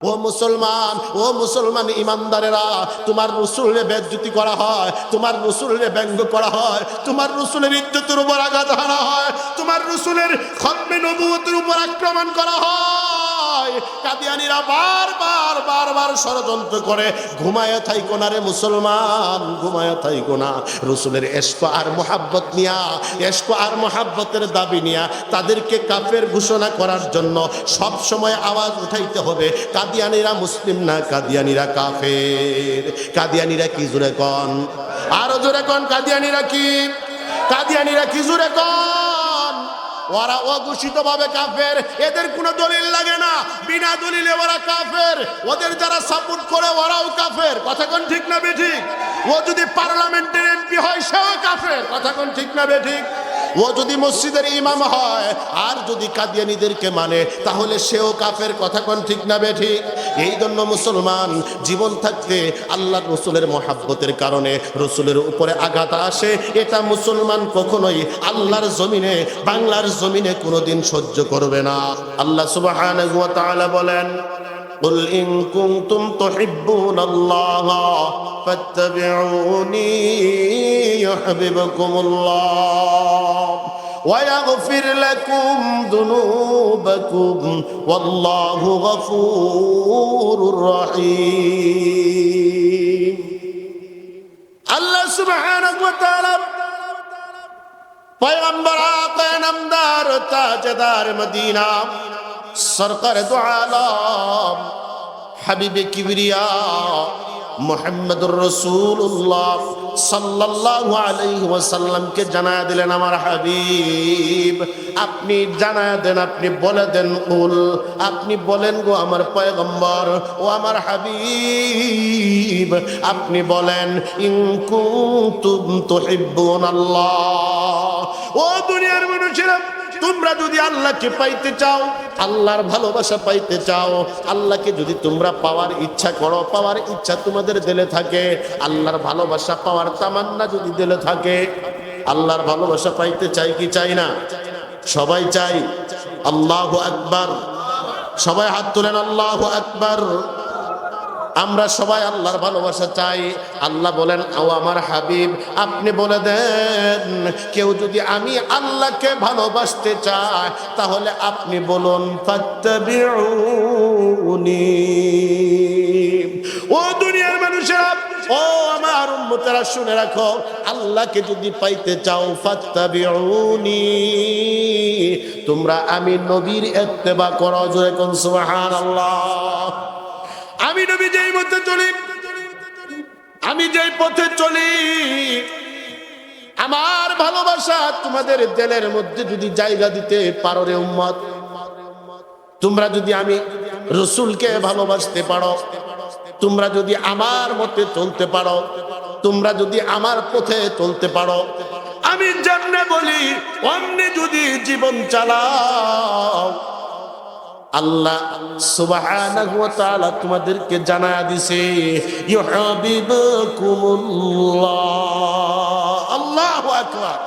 ও মুসলমান ইমানদারেরা, তোমার রাসূলকে বেইজ্জতি করা হয়, তোমার রাসূলকে ব্যঙ্গ করা হয়, তোমার রাসূলের ইজ্জতের উপর আঘাত হানা হয়, তোমার রাসূলের খতমে নবুয়তের উপর আক্রমণ করা হয়। কাদিয়ানীরা বারবার ষড়যন্ত্র করে। ঘুমায় থাইকো না রে মুসলমান, ঘুমায় থাইকো না। রাসূলের ইশক আর মুহাব্বত নিয়া, ইশক আর মুহাব্বতের দাবি নিয়া তাদেরকে কাফের ঘোষণা করার জন্য সব সময় আওয়াজ উঠাইতে হবে। কাদিয়ানীরা মুসলিম না, কাদিয়ানীরা কাফের। কাদিয়ানীরা কি জোরে কোন, আরো জোরে কোন, কাদিয়ানীরা কি? কাদিয়ানীরা কি জোরে কোন? ওরা অঘোষিত ভাবে কাফের, এদের কোনো দলিল লাগে না, বিনা দলিলে ওরা কাফের। ওদের যারা সাপোর্ট করে ওরাও কাফের। কথা কোন ঠিক না বেঠিক? ও যদি পার্লামেন্টের এমপি হয় সেও কাফের। কথা কোন ঠিক না বেঠিক? ও যদি মসজিদের ইমাম হয় আর যদি কাদিয়ানীদেরকে মানে তাহলে সেও কাফের। কথা কোন ঠিক না বেঠিক? এই জন্য মুসলমান জীবন থাকতে আল্লাহর রাসূলের মহব্বতের কারণে রাসূলের উপরে আঘাত আসে, এটা মুসলমান কখনোই আল্লাহর জমিনে, বাংলার জমিনে কোনোদিন সহ্য করবে না। আল্লাহ সুবহানাহু ওয়া তাআলা বলেন, قل إن كنتم تحبون الله فاتبعوني يحببكم الله ويغفر لكم ذنوبكم والله غفور رحيم। الله سبحانه وتعالى पैगंबर आका नामदार ताजदार मदीना सरकार दो आलम हबीब किबरिया मुहम्मदुर रसूलुल्लाह सल्लल्लाहु अलैहि वसल्लम के जाना दिलेन आमार हबीब, আপনি জানায়া দেন, আপনি বলে দেন, কুল, আপনি বলেন গো আমার পয়গম্বর, ও আমার হাবিব, আপনি বলেন, ইন কুনতুম তুহিব্বুনাল্লাহ, ও দুনিয়ার মানুষেরা, তোমরা যদি আল্লাহকে পাইতে চাও, আল্লাহর ভালোবাসা পাইতে চাও, আল্লাহকে যদি তোমরা পাওয়ার ইচ্ছা করো, পাওয়ার ইচ্ছা তোমাদের দিলে থাকে, আল্লাহর ভালোবাসা পাওয়ার তামান্না যদি দিলে থাকে, আল্লাহর ভালোবাসা পাইতে চাই কি চাই না? সবাই চাই। আল্লাহু আকবার, সবাই হাত তুলেন, আল্লাহু আকবার। আমরা সবাই আল্লাহর ভালোবাসা চাই। আল্লাহ বলেন, ও আমার হাবিব, আপনি বলে দেন, কেউ যদি আমি আল্লাহকে ভালোবাসতে চায় তাহলে আপনি বলুন, ফাত্তাবিউনি। ও দুনিয়ার মানুষেরা, ও আমার উম্মতেরা, শুনে রাখো, আল্লাহকে যদি পাইতে চাও, ফাত্তাবিউনি, তোমরা আমি নবীর ইত্তেবা করো। জোরে কোন সুবহানাল্লাহ। আমি নবী যেই পথে চলি, আমি যেই পথে চলি, আমার ভালোবাসা তোমাদের দিলের মধ্যে যদি জায়গা দিতে পারো রে উম্মত, তোমরা যদি আমি রাসূলকে ভালোবাসতে পারো, তোমরা যদি আমার মতে চলতে পারো, তোমরা যদি আমার পথে চলতে পারো, আমি যেমনে বলি অমনি যদি জীবন চালাও, আল্লাহ সুবহানাহু ওয়া তাআলা তোমাদেরকে জানায়া দিছে, ইউহিব্বুকুমুল্লাহ। আল্লাহু আকবার।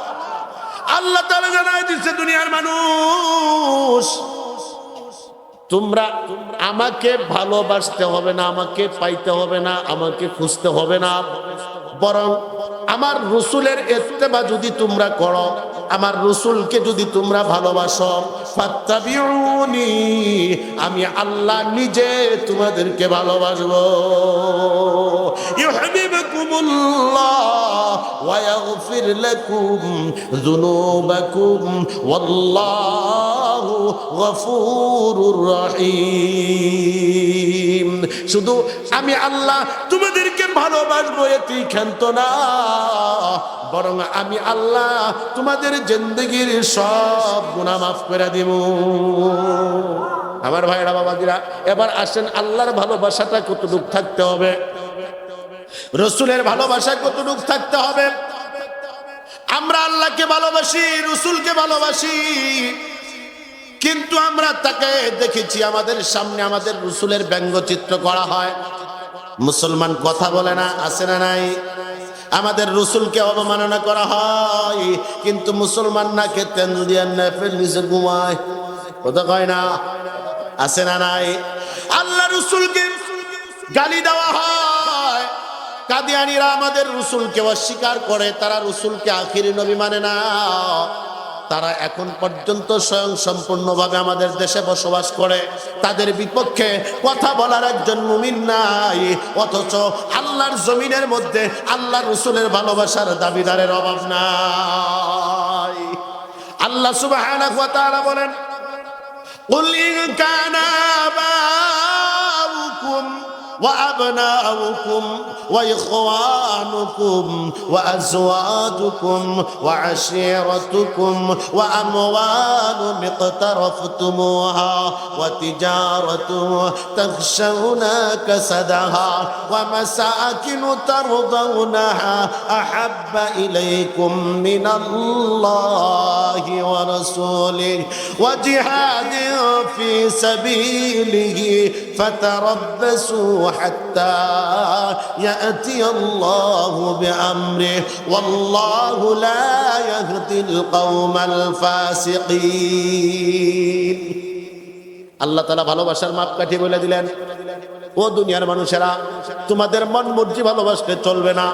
আল্লাহ তাআলা জানায়া দিছে, দুনিয়ার মানুষ, তোমরা আমাকে ভালোবাসতে হবে না, আমাকে পাইতে হবে না, আমাকে খুঁজতে হবে না, বরং আমার রাসূলের ইত্তেবা যদি তোমরা করো, আমার রাসূলকে যদি তোমরা ভালোবাসো, ফাত্তাবিউনি, আমি আল্লাহ নিজে তোমাদেরকে ভালোবাসবো। ইউহিব্বুকুমুল্লাহ ওয়া ইয়াগফির লাকুম যুনুবাকুম ওয়াল্লাহু গফুরুর রহিম। শুধু আমি আল্লাহ তোমাদেরকে ভালোবাসবো এতেই ক্ষান্ত না, বরং আমি আল্লাহ তোমাদের জিন্দেগীর সব গুনাহ মাফ করে দিব। আমার ভাইরা বাবাজিরা, এবার আসেন, আল্লাহর ভালোবাসাটা কতটুকু থাকতে হবে, রাসূলের ভালোবাসা কতটুকু থাকতে হবে। আমরা আল্লাহকে ভালোবাসি, রাসূলকে ভালোবাসি, কিন্তু আমরা তাকে দেখেছি আমাদের সামনে আমাদের রাসূলের ব্যঙ্গচিত্র করা হয়। মুসলমান কথা বলে না, আছে না নাই? আমাদের রাসূলকে অবমাননা করা হয়, কিন্তু মুসলমান নাকে তেল দিয়ে নেফের নিচে ঘুমায়। কথা কয় না, আছে না নাই? আল্লাহ রসুলকে গালি দেওয়া হয়। কাদিয়ানীরা আমাদের রসুলকে অস্বীকার করে, তারা রসুলকে আখিরি নবী মানে না। তারা এখন পর্যন্ত স্বয়ং সম্পূর্ণভাবে আমাদের দেশে বসবাস করে, তাদের বিপক্ষে কথা বলার একজন মুমিন নাই। অথচ আল্লাহর জমিনের মধ্যে আল্লাহ রসুলের ভালোবাসার দাবিদারের অভাব নাই। আল্লাহ সুবহানাহু ওয়া তাআলা বলেন, কুল ইন কানা আবাউকুম وأبناؤكم وإخوانكم وأزواجكم وعشيرتكم وأموال اقترفتموها وتجارة تخشون كسدها ومساكن ترضونها أحب إليكم من الله ورسوله وجهاد في سبيله فتربصوا حتى يأتي الله بأمره والله لا يهدي القوم الفاسقين। আল্লাহ তাআলা ভালোবাসার মাপকাঠি বলে দিলেন, ও দুনিয়ার মানুষেরা, তোমাদের মন মর্জি ভালোবাসতে চলবে না।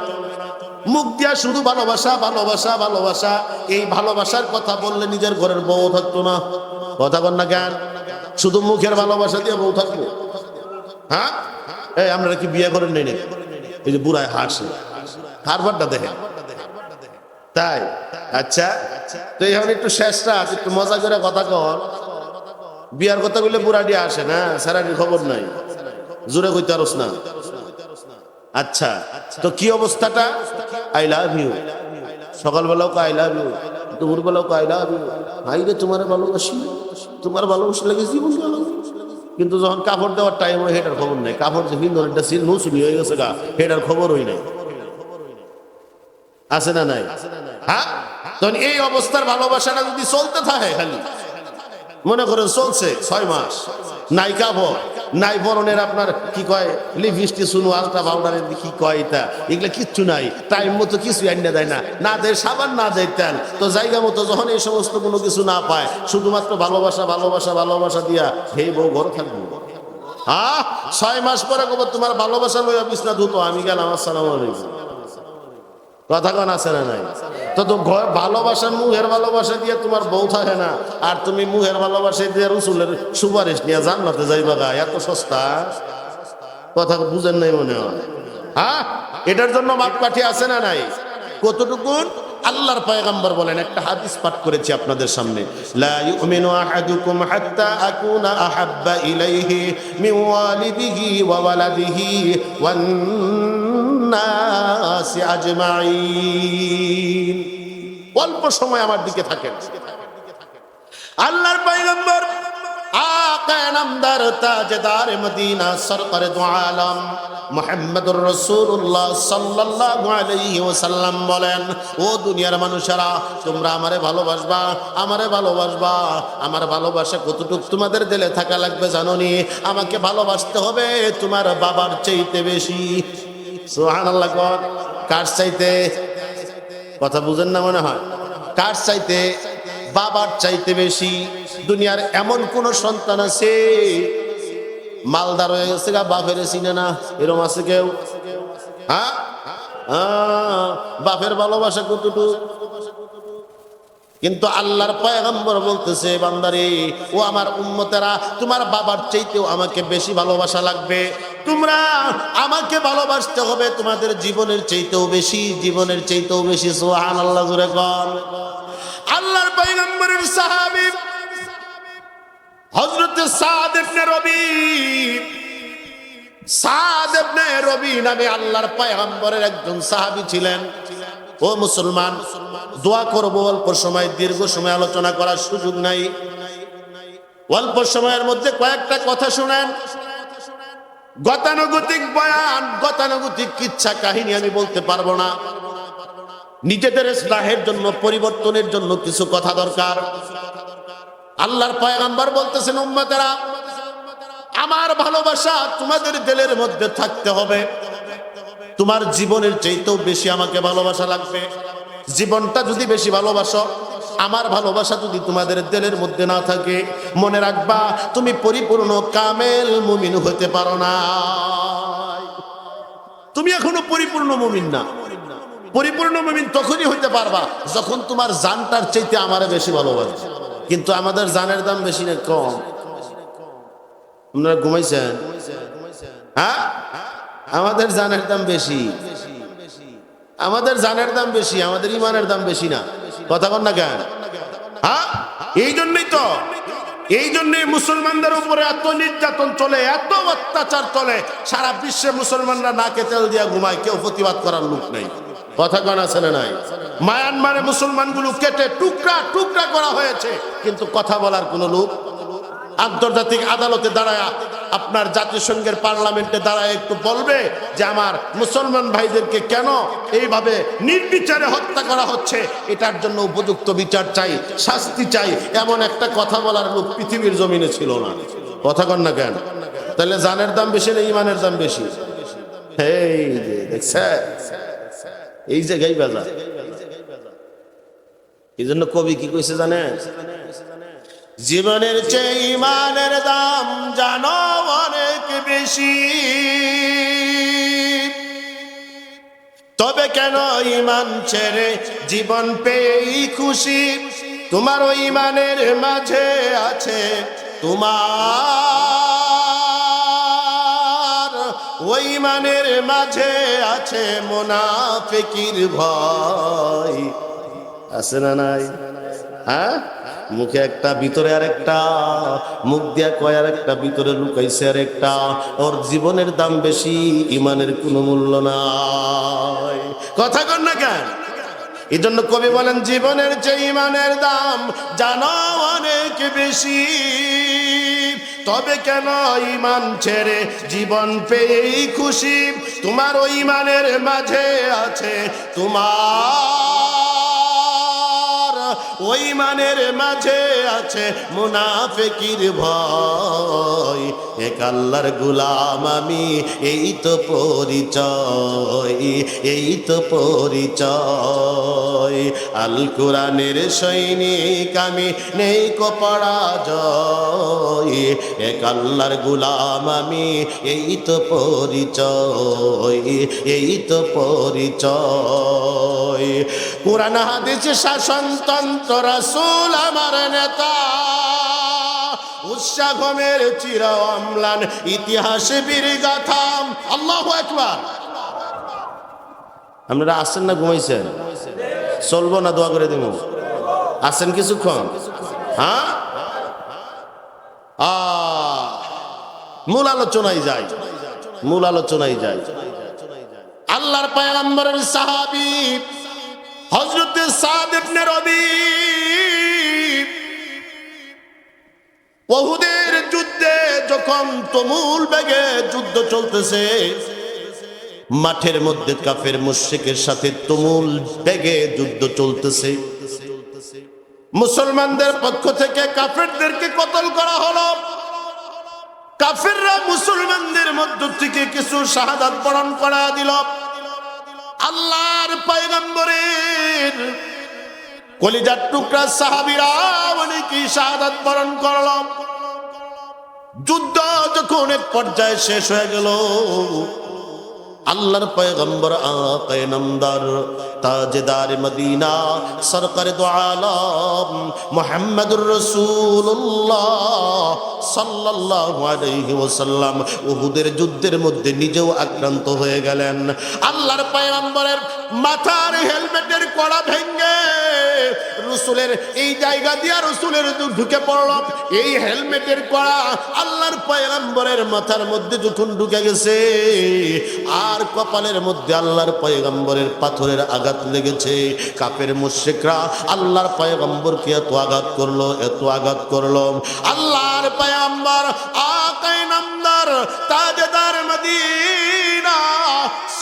মুখ দিয়া শুধু ভালোবাসা ভালোবাসা ভালোবাসা, এই ভালোবাসার কথা বললে নিজের ঘরের বউ থাকতো না। কথা বল না কেন? শুধু মুখের ভালোবাসা দিয়ে বউ থাকবো? হ্যাঁ, এই আপনারা কি বিয়ে করেন নেই? এই যে বুড়ায় হাসে, হারবারটা দেখে তাই। আচ্ছা, তো এখন একটু শেষটা একটু মজা করে কথা কর। বিয়ার কথা বললে বুড়াটি আসে না, সারাটির খবর নাই, জোরে কইতে পারস না। আচ্ছা, তো কি অবস্থাটা? আই লাভ ইউ, সকালবেলাও আই লাভ ইউ, দুপুরবেলাও আই লাভ ইউ। ভাই রে, তোমার ভালোবাসি, তোমার ভালোবাসি লাগে জীবন গেল। কিন্তু যখন কাপড় দেওয়ার টাইম হয় হেটার খবর নেই। কাপড় যে হিন্দু একটা সিল নৌসুনি হয়ে গেছে গা, হেটার খবরই নেই। আছে না নাই? হ্যাঁ, তখন এই অবস্থার ভালোবাসাটা যদি চলতে থাকে, খালি মনে করেন চলছে 6 মাস, নাই কাপড় নাই বরণের আপনার কি কয় লিপস্টিক শুনু আলট্রা পাউডারের কি কয় এটা, এগুলা কিচ্ছু নাই। টাইম মতো কিছু আইনা দেয় না, না দেয় সাবান, না দেয় তেল। তো জায়গা মতো যখন এই সমস্ত কোনো কিছু না পায়, শুধুমাত্র ভালোবাসা ভালোবাসা ভালোবাসা দিয়া হে বউ ঘর থাকবো। হ্যাঁ, 6 মাস পরে কব তোমার ভালোবাসা লইয়া বিছনা ধুতো, আমি গেলাম, আসসালামু আলাইকুম। কথা কন আছে না নাই? তো ঘর ভালোবাসা, মুহের ভালোবাসা দিয়ে তোমার বউ থাকে না, আর তুমি মুহের ভালোবাসা দিয়ে রসুলের সুপারিশ নিয়ে জান্নাতে যাইবা গা, এত সস্তা? কথা বুঝেন নাই মনে হয়। হ্যাঁ, এটার জন্য মাপকাঠি আছে না নাই? কতটুকুন? আল্লাহর পয়গম্বর বলেন, একটা হাদিস পাঠ করেছি আপনাদের সামনে, লা ইউমিনু আহাদুকুম হাত্তা আকুনা আহাব্বা ইলাইহি মিন ওয়ালিদিহি ওয়া ওয়ালাদিহি ওয়ান নাসি আজমাইন। অল্প সময় আমার দিকে থাকেন। আল্লাহর পয়গম্বর আকা নামদার তাজদার মদিনা সরকার দু আলম মুহাম্মদুর রাসূলুল্লাহ সাল্লাল্লাহু আলাইহি ওয়াসাল্লাম বলেন, ও দুনিয়ার মানুষেরা, তোমরা আমারে ভালোবাসবা, আমারে ভালোবাসবা। আমার ভালোবাসা কতটুকু তোমাদের দিলে থাকা লাগবে জানো নি? আমাকে ভালোবাসতে হবে তোমার বাবার চাইতে বেশি। সুবহানাল্লাহ। কার চাইতে? কথা বুঝেন না মনে হয়। কার চাইতে? বাবার চাইতে বেশি। দুনিয়ার এমন কোন সন্তান আছে মালদার হয়ে গেছে গা, বাপের চিনে না? এরকম আছে কেউ? হ্যাঁ, বাপের ভালোবাসা কতটুকু? কিন্তু আল্লাহর পয়গম্বর বলতেছে, বান্দারে, ও আমার উম্মতেরা, তোমার বাবার চাইতেও আমাকে বেশি ভালোবাসা লাগবে। তোমরা আমাকে ভালোবাসতে হবে তোমাদের জীবনের চাইতেও বেশি, জীবনের চাইতেও বেশি। সুবহানাল্লাহ, জোরে কর। আল্লাহর পয়গম্বরের সাহাবী হযরত সাদ ইবনে রবি, সাদ ইবনে রবি নামে আল্লাহর পয়গম্বরের একজন সাহাবী ছিলেন। ও মুসলমান, দোয়া করব, অল্প সময়, দীর্ঘ সময় আলোচনা করার সুযোগ নাই। অল্প সময়ের মধ্যে কয়েকটা কথা শুনেন। গতানুগতিক বয়ান, গতানুগতিক কিচ্ছা কাহিনী আমি বলতে পারবো না। নিজেদের ইসলাহের জন্য, পরিবর্তনের জন্য কিছু কথা দরকার। আল্লাহর পয়গম্বর বলতেছেন, উম্মতেরা, আমার ভালোবাসা তোমাদের দিলের মধ্যে থাকতে হবে। তোমার জীবনের চাইতেও বেশি আমাকে ভালোবাসা লাগবে। জীবনটা যদি বেশি ভালোবাসো, আমার ভালোবাসা যদি তোমাদের দিলের মধ্যে না থাকে, মনে রাখবা তুমি পরিপূর্ণ কামেল মুমিন হতে পারো না। তুমি এখনো পরিপূর্ণ মুমিন না। পরিপূর্ণ মুমিন তখনই হইতে পারবা যখন তোমার জানটার চাইতে আমারে বেশি ভালোবাসে। কিন্তু আমাদের জানের দাম বেশি না কম? আপনারা ঘুমাইছেন? হ্যাঁ, আমাদের জানের দাম বেশি, আমাদের জানের দাম বেশি, আমাদের ইমানের দাম বেশি না। কথা কন না কেন? হ্যাঁ, এই জন্যই মুসলমানদের উপরে এত নির্যাতন চলে, এত অত্যাচার চলে। সারা বিশ্বে মুসলমানরা নাকে তেল দিয়া ঘুমায়, কেউ প্রতিবাদ করার লোক নেই। কথা কন আছে না নাই? মায়ানমারে মুসলমানগুলো কেটে টুকরা টুকরা করা হয়েছে, কিন্তু কথা বলার কোনো লোক। আন্তর্জাতিক আদালতে দাঁড়ায়, আপনার জাতিসংঘের পার্লামেন্টে দাঁড়ায় একটু বলবে যে আমার মুসলমান ভাইদেরকে কেন এইভাবে নির্বিচারে হত্যা করা হচ্ছে, এটার জন্য উপযুক্ত বিচার চাই, শাস্তি চাই, এমন একটা কথা বলার লোক পৃথিবীর জমিনে ছিল না। কথা কন না কেন? তাহলে জানের দাম বেশি না ইমানের দাম বেশি? এই যে দেখছেন, এই জায়গায় বাজার। এই জন্য কবি কি কইছে জানেন? জীবনের চেয়ে ইমানের দাম জানো অনেক বেশি, তবে কেন ইমান ছেড়ে জীবন পেয়েই খুশি। তোমার ওই ইমানের মাঝে আছে তোমার, ওই ইমানের মাঝে আছে মুনাফিকির ভয়। আছে না নাই? হ্যাঁ, মুখে একটা ভিতরে আর একটা, মুখ দিয়া কয় আর একটা, ভিতরে লুকাইছে আর একটা। ওর জীবনের দাম বেশি, ইমানের কোনো মূল্য নাই। কথা কন না কেন? এই জন্য কবি বলেন জীবনের চেয়ে ইমানের দাম জানো অনেক বেশি, তবে কেন ইমান ছেড়ে জীবন পেয়েই খুশি। তোমার ওই ইমানের মাঝে আছে তোমার, ওই ইমানের মাঝে আছে মুনাফিকির ভয়। এক আল্লাহর গোলাম আমি, এই তো পরিচয়, এই তো পরিচয়। আল কোরআনের সৈনিক আমি, নেই কো পরাজয়। এক আল্লাহর গোলাম আমি, এই তো পরিচয়, এই তো পরিচয়। কোরআন হাদিস শাসনতন্ত্র রাসূল আমার নেতা, উৎসাহমের চির অম্লান ইতিহাস বীর গাথা। আল্লাহু আকবার। আপনারা আসছেন না ঘুমাইছেন? চলবো না দোয়া করে দেবো? আসেন কিছুক্ষণ। হ্যাঁ, মূল আলোচনায় যাই, মূল আলোচনায় যাই। আল্লাহর পয়গম্বরের সাহাবী হযরত সাদ ইবনে রবি উহুদের যুদ্ধে যখন তুমুল বেগে যুদ্ধ চলতেছে, মাঠের মধ্যে কাফের মুশরিকের সাথে তুমুল বেগে যুদ্ধ চলতেছে, মুসলমানদের পক্ষ থেকে কাফেরদেরকে কতল করা হলো। কাফেররা মুসলমানদের মধ্য থেকে কিছু শাহাদাত বরণ করা দিল। আল্লাহর পয়গম্বরের কলিজার টুকরা সাহাবীরা অনেকেই শাহাদাত বরণ করল। যুদ্ধ যখন এক পর্যায়ে শেষ হয়ে গেল, আল্লাহর পয়গম্বর আকায়ে নামদার তাজদার মদিনা সরকারে দো আলম মুহাম্মদুর রাসূলুল্লাহ সাল্লাল্লাহু আলাইহি ওয়াসাল্লাম উহুদের যুদ্ধের মধ্যে নিজেও আক্রান্ত হয়ে গেলেন। আল্লাহর পয়গম্বরের মাথার হেলমেটের কড়া ভেঙে রাসূলের এই জায়গা দিয়া রাসূলের ঢুকে পড়ল। এই হেলমেটের কড়া আল্লাহর পয়গম্বরের মাথার মধ্যে যখন ঢুকে গেছে, আর কপালের মধ্যে আল্লাহর পয়গম্বরের পাথরের আঘাত লেগেছে। কাফের মুশরিকরা আল্লাহর পয়গম্বরকে এত আঘাত করলো, এত আঘাত করলো। আল্লাহর পয়গম্বর আকায়ে নামদার তাজদার মদিনা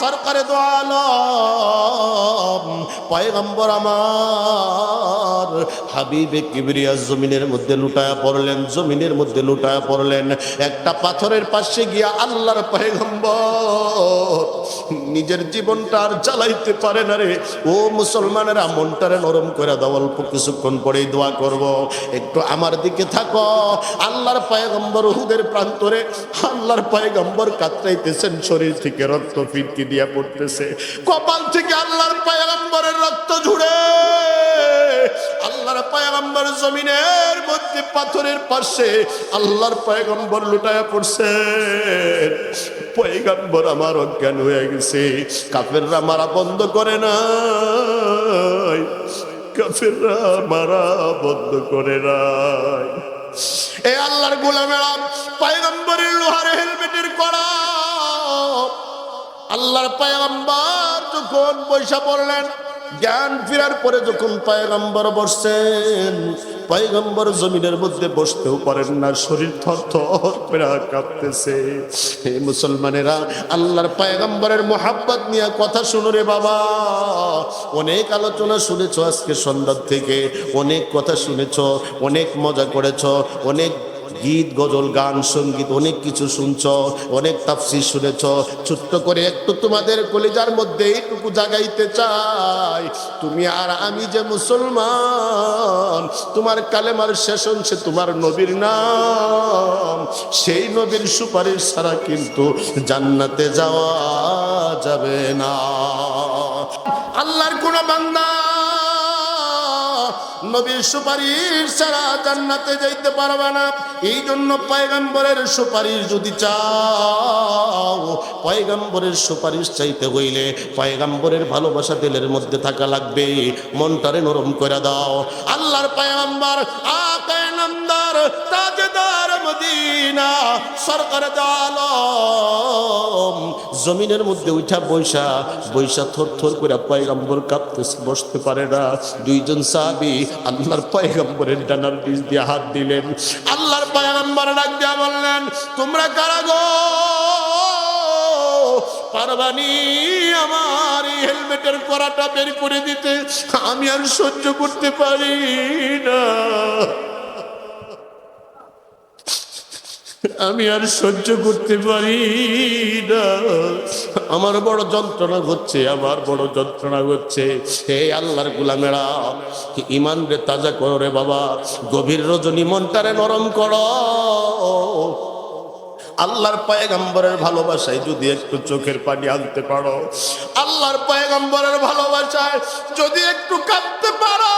সরকারে দো আলম পয়গম্বর আমার হাবিবে কিবরিয়া জমিনের মধ্যে লুটায়া পড়লেন, জমিনের মধ্যে লুটায়া পড়লেন। একটা পাথরের পাশে গিয়া আল্লাহর পয়গম্বর নিজের জীবনটা আর চালাইতে পারে না রে। ও মুসলমানেরা, মনটারে নরম করে দাও, অল্প কিছুক্ষণ পরেই দোয়া করব, একটু আমার দিকে থাকো। আল্লাহর পয়গম্বর উহুদের প্রান্তরে আল্লাহর পয়গম্বর কাতরাইতেছেন, শরীর থেকে রক্ত ফিরকি দিয়া পড়তেছে, কপাল থেকে আল্লাহর পয়গম্বরের রক্ত ঝুড়ে আল্লাহর পয়গম্বর জমিনের মধ্যে পাথরের পাশে আল্লাহর পয়গম্বর লুটায়া পড়ছে। পয়গম্বর আমার অজ্ঞান হয়ে গেছে। কাফেররা মারা বন্ধ করে নাই, কাফেররা মারা বন্ধ করে নাই। এ আল্লাহর গোলামেরা, পয়গম্বরের লোহার হেলমেটের করা আল্লাহর পয়গম্বর যখন পয়সা পড়লেন, জ্ঞান ফেরার পরে যখন পয়গম্বর বসছেন, পয়গম্বর জমিনের মধ্যে বসতেও পারেন না, শরীর থরথর করে কাঁপতেছে। হে মুসলমানেরা, আল্লাহর পয়গম্বরের মোহাব্বত নিয়ে কথা শুনো রে বাবা। অনেক আলোচনা শুনেছ আজকে সন্ধ্যা থেকে, অনেক কথা শুনেছ, অনেক মজা করেছ, অনেক গীত গজল গান সঙ্গীত অনেক কিছু শুনছ, অনেক তাফসীর শুনেছ। ছোট্ট করে একটু তোমাদের কলিজার মধ্যে এইটুকু জাগাইতে চাই, তুমি আর আমি যে মুসলমান, তোমার কালেমার শেষ অংশে তোমার নবীর নাম, সেই নবীর সুপারিশ ছাড়া কিন্তু জান্নাতে যাওয়া যাবে না। আল্লাহর কোন বান্দা নবীর সুপারিশ ছাড়া জান্নাতে যাইতে পারবে না। এই জন্য পয়গম্বরের সুপারিশ যদি চাও, পয়গম্বরের সুপারিশ চাইতে হইলে পয়গম্বরের ভালোবাসা দিলের মধ্যে থাকা লাগবে। মনটারে নরম করে দাও। আল্লাহর পয়গম্বর আকায়ে নামদার তাজদার মদিনা সরকার দো আলম জমিনের মধ্যে উঠা বৈশা বৈশা থরথর করে পয়গম্বর কাঁপতেছে, বসতে পারে না। দুইজন সাহাবী আল্লাহর পয়গম্বরের ডানার নিচ দিয়ে হাত দিলেন। আল্লাহর পয়গম্বর ডাক দিয়া বললেন, তোমরা কারা গো? পারবানি আমার এই হেলমেটের করাটা বের করে দিতে? আমি আর সহ্য করতে পারি না, আমি আর সহ্য করতে পারি না, আমার বড় যন্ত্রণা হচ্ছে, আমার বড় যন্ত্রণা হচ্ছে। হে আল্লাহর গোলামেরা, ঈমান রে তাজা করো রে বাবা। গভীর রজনী মনটারে নরম করো। আল্লাহর পয়গম্বরের ভালোবাসায় যদি একটু চোখের পানি আনতে পারো, আল্লাহর পয়গম্বরের ভালোবাসায় যদি একটু কাঁদতে পারো,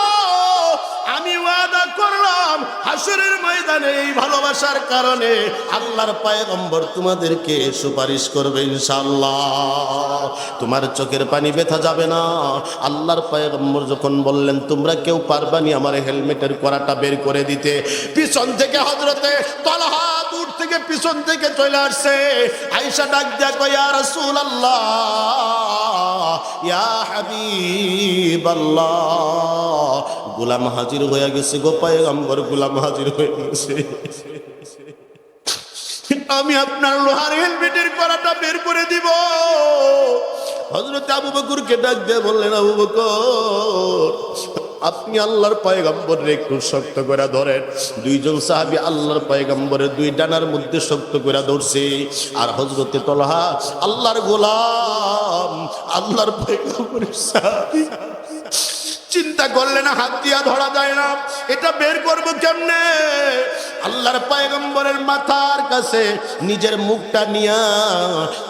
আমি ওয়াদা করলাম হাসরের ময়দানে এই ভালোবাসার কারণে আল্লাহর পয়গম্বর তোমাদেরকে সুপারিশ করবে ইনশাআল্লাহ। তোমার চোখের পানি ব্যথা যাবে না। আল্লাহর পয়গম্বর যখন বললেন তোমরা কেউ পারবানি আমার হেলমেটের করাটা বের করে দিতে, পিছন থেকে হযরতে তালহা দূর থেকে পিছন থেকে চলে আসছে। আয়েশা ডাক দিয়া কয়, ইয়া রাসূলুল্লাহ, ইয়া হাবিবাল্লাহ, গোলাম হাজির হয়ে গেছে গো পয়গম্বর, গোলাম হাজির হয়ে গেছে। আমি আপনার লোহার হেলমেটের করাটা বের করে দিব। হযরত আবু বকরকে ডাক দিয়ে বললেন, আবু বকর, আপনি আল্লাহর পয়গম্বরের একটু শক্ত করে ধরেন। দুইজন সাহাবী আল্লাহর পয়গম্বরের দুই ডানার মধ্যে শক্ত করে ধরছে। আর হযরতে তালহা আল্লাহর গোলাম, আল্লাহর পয়গম্বরের সাহাবী চিন্তা করলেন হাত দিয়া ধরা যায় না, এটা বের করবো কেমনে? আল্লাহর পয়গম্বরের মাথার কাছে নিজের মুখটা নিয়া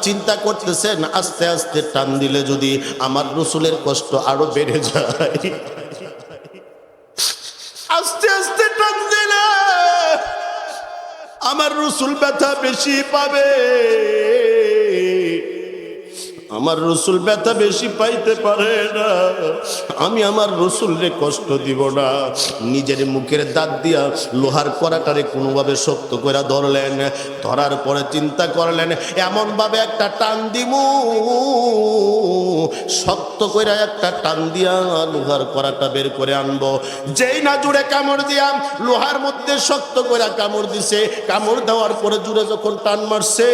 চিন্তা করতেছেন, আস্তে আস্তে টান দিলে যদি আমার রাসূলের কষ্ট আরো বেড়ে যায়, আস্তে আস্তে টান দিলে আমার রাসূল ব্যথা বেশি পাবে, আমার রাসূল ব্যথা বেশি পাইতে পারে না, আমি আমার রাসূলরে কষ্ট দিব না। নিজের মুখের দাঁত দিয়া লোহার কড়াটারে কোনোভাবে শক্ত করে ধরলেন। ধরার পরে চিন্তা করলেন এমন ভাবে একটা টান দিমু, শক্ত করে একটা টান দিয়া লোহার কড়াটা বের করে আনবো। যেই না জুড়ে কামড় দিয়া লোহার মধ্যে শক্ত করে কামড় দিছে, কামড় দেওয়ার পরে জুড়ে যখন টান মারছে,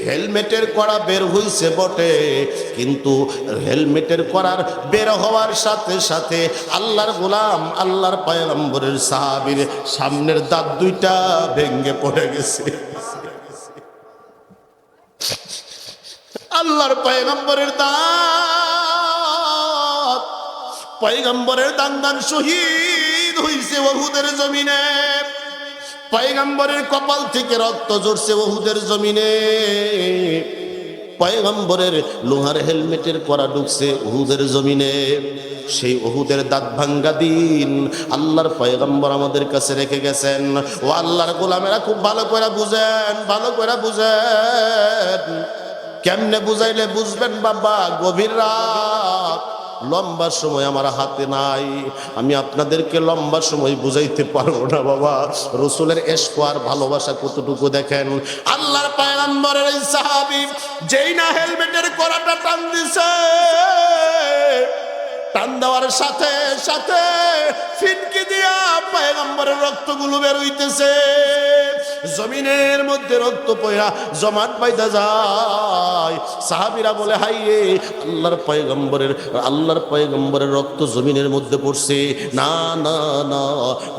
হেলমেটের কড়া বের হইছে বটে, কিন্তু হেলমেটের কড়ার বের হওয়ার সাথে সাথে আল্লাহর গোলাম আল্লাহর পয়গম্বরের সাহাবীর সামনের দাঁত দুইটা ভেঙে পড়ে গেছে। আল্লাহর পয়গম্বরের দাঁত, পয়গম্বরের দান শহীদ হইছে উহুদের জমিনে। পয়গম্বরের কপাল থেকে রক্ত ঝরছে উহুদের জমিনে। পয়গম্বরের লোহার হেলমেটের কড়া ঢুকছে উহুদের জমিনে। সেই উহুদের দাঁত ভাঙ্গা দিন আল্লাহর পয়গম্বর আমাদের কাছে রেখে গেছেন। ও আল্লাহর গোলামেরা খুব ভালো করে বুঝেন, ভালো করে বুঝেন। কেমনে বুঝাইলে বুঝবেন বাবা? গভীর রাত, লম্বা সময় আমার হাতে নাই, আমি আপনাদেরকে লম্বা সময় বুঝাইতে পারবো না বাবা। রসুলের ইশক আর ভালোবাসা কতটুকু দেখেন। আল্লাহর পয়গম্বরের এই সাহাবী যেই না হেলমেটের কড়াটা টান দিছে, টান দেওয়ার সাথে সাথে ফিনকি দিয়া পয়গম্বরের রক্তগুলো বের হইতেছে। জমিনের মধ্যে রক্ত পয়রা জমাট বাইদা যায়। সাহাবীরা বলে হাই রে, আল্লাহর পয়গম্বরের রক্ত জমিনের মধ্যে পড়ছে। না না না,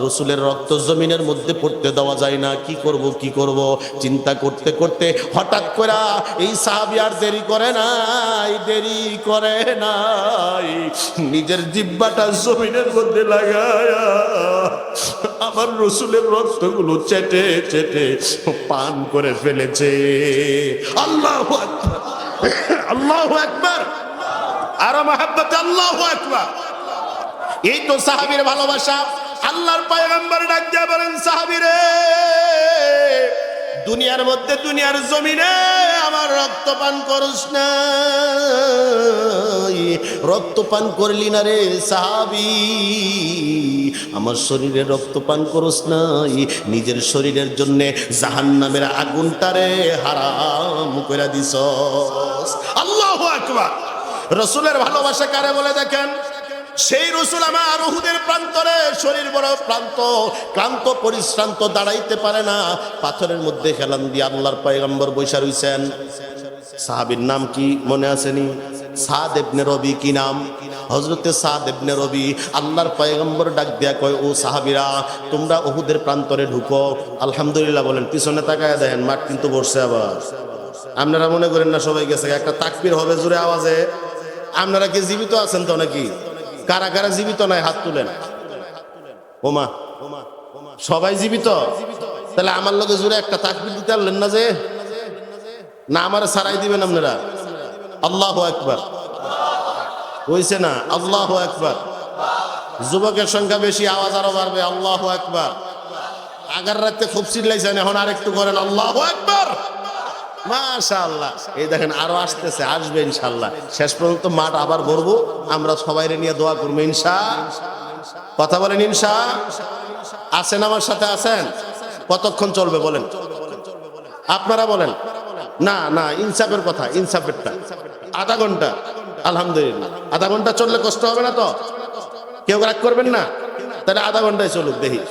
রসুলের রক্ত জমিনের মধ্যে পড়তে দেওয়া যায় না। কি করব চিন্তা করতে করতে হঠাৎ করে এই সাহাবী আর দেরি করে নাই, নিজের জিহ্বাটা জমিনের মধ্যে লাগায়া আমার রসুলের রক্তগুলো চেটে চেটে পান করে ফেলেছে। আল্লাহু আকবার, আল্লাহু আকবার, আর মহব্বতে আল্লাহু আকবার। এই তো সাহাবীর ভালোবাসা। আল্লাহর পয়গম্বর ডাক দিয়ে বলেন, সাহাবীরে, দুনিয়ার মধ্যে দুনিয়ার জমিনে আমার রক্ত পান করস না। রক্ত পান করলি না রে সাহাবী, আমার শরীরে রক্ত পান করস নাই, নিজের শরীরের জন্য জাহান্নামের আগুনটারে হারাম করে দিছস। আল্লাহু আকবার। রসুলের ভালোবাসা কারে বলে দেখেন। সেই রসুল আমার উহুদের প্রান্তরে, শরীর বড় ক্লান্ত পরিশ্রান্ত, দাঁড়াইতে পারে না, পাথরের মধ্যে হেলান দিয়ে আল্লাহর পয়গম্বর বৈশা রইছেন। সাহাবীর নাম কি মনে আসেনি? সাদ ইবনে রবি। কি নাম? হযরতে সাদ ইবনে রবি। আল্লাহর পয়গম্বর ডাক দিয়া কয়, ও সাহাবীরা, তোমরা উহুদের প্রান্তরে ঢুকো। আলহামদুলিল্লাহ বলেন। পিছনে তাকায় দেখেন, মাঠ কিন্তু বসছে আবার। আপনারা মনে করেন না সবাই গেছে, একটা তাকবীর হবে জোরে আওয়াজে। আপনারা কি জীবিত আছেন তো নাকি? কারা কারা জীবিত নাই হাত তুলেন। ওমা, সবাই জীবিত? তাহলে আমার লগে জোরে একটা তাকবীর দিতে পারলেন না যে? না আমারে সারাই দিবেন আপনারা? আল্লাহু আকবার হইছে না? আল্লাহু আকবার। যুবকের সংখ্যা বেশি, আওয়াজ আরো বাড়বে। আল্লাহু আকবার। আগার রাতে খুব চিল্লাইছেন, এখন আর একটু করেন আল্লাহু আকবার। মাশাআল্লাহ। এই দেখেন আরো আসতেছে, আসবে ইনশাআল্লাহ। শেষ পর্যন্ত মাঠ আবার ভরবো, আমরা সবাই নিয়ে দোয়া করবো ইনশাআল্লাহ। কথা বলেন ইনশাআল্লাহ। আছেন আমার সাথে? আছেন? কতক্ষণ চলবে বলেন? আপনারা বলেন। না না, ইনসাফের কথা, ইনসাফেরটা আধা ঘন্টা। আলহামদুলিল্লাহ, আধা ঘন্টা চললে কষ্ট হবে না তো? কেউ রাগ করবেন না? তাহলে আধা ঘন্টায় চলুক দেখি।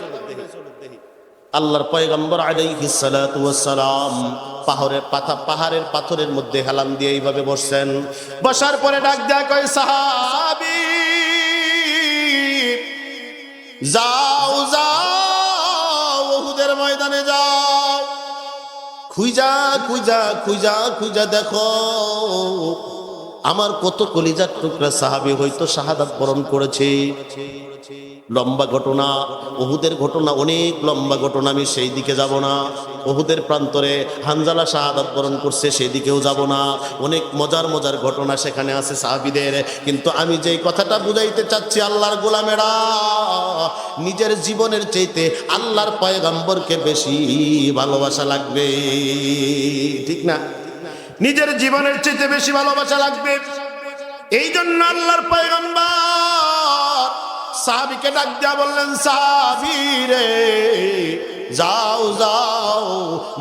আল্লাহর পয়গম্বর আলাইহিস সালাতু ওয়াস সালাম পাহাড়ের পাথরের মধ্যে হেলান দিয়ে এইভাবে বসছেন। বসার পরে ডাক দেয়া কয়, সাহাবী যাও যাও, উহুদের ময়দানে যাও, খুঁজা দেখো আমার কত কলিজার টুকরা সাহাবী হয়তো শাহাদাত বরণ করেছে। লম্বা ঘটনা, উহুদের ঘটনা অনেক লম্বা ঘটনা, আমি সেই দিকে যাব না। উহুদের প্রান্তরে হানজালা শাহাদাত বরণ করছে, সেই দিকেও যাব না। অনেক মজার মজার ঘটনা সেখানে আছে সাহাবীদের। কিন্তু আমি যেই কথাটা বুঝাইতে চাচ্ছি, আল্লাহর গোলামেরা, নিজের জীবনের চাইতে আল্লাহর পয়গম্বরকে বেশি ভালোবাসা লাগবে, ঠিক না? নিজের জীবনের চাইতে বেশি ভালোবাসা লাগবে। এই জন্য আল্লাহর পয়গম্বর সাহাবীকে ডাক দিয়া বললেন, সাহাবী রে, যাও যাও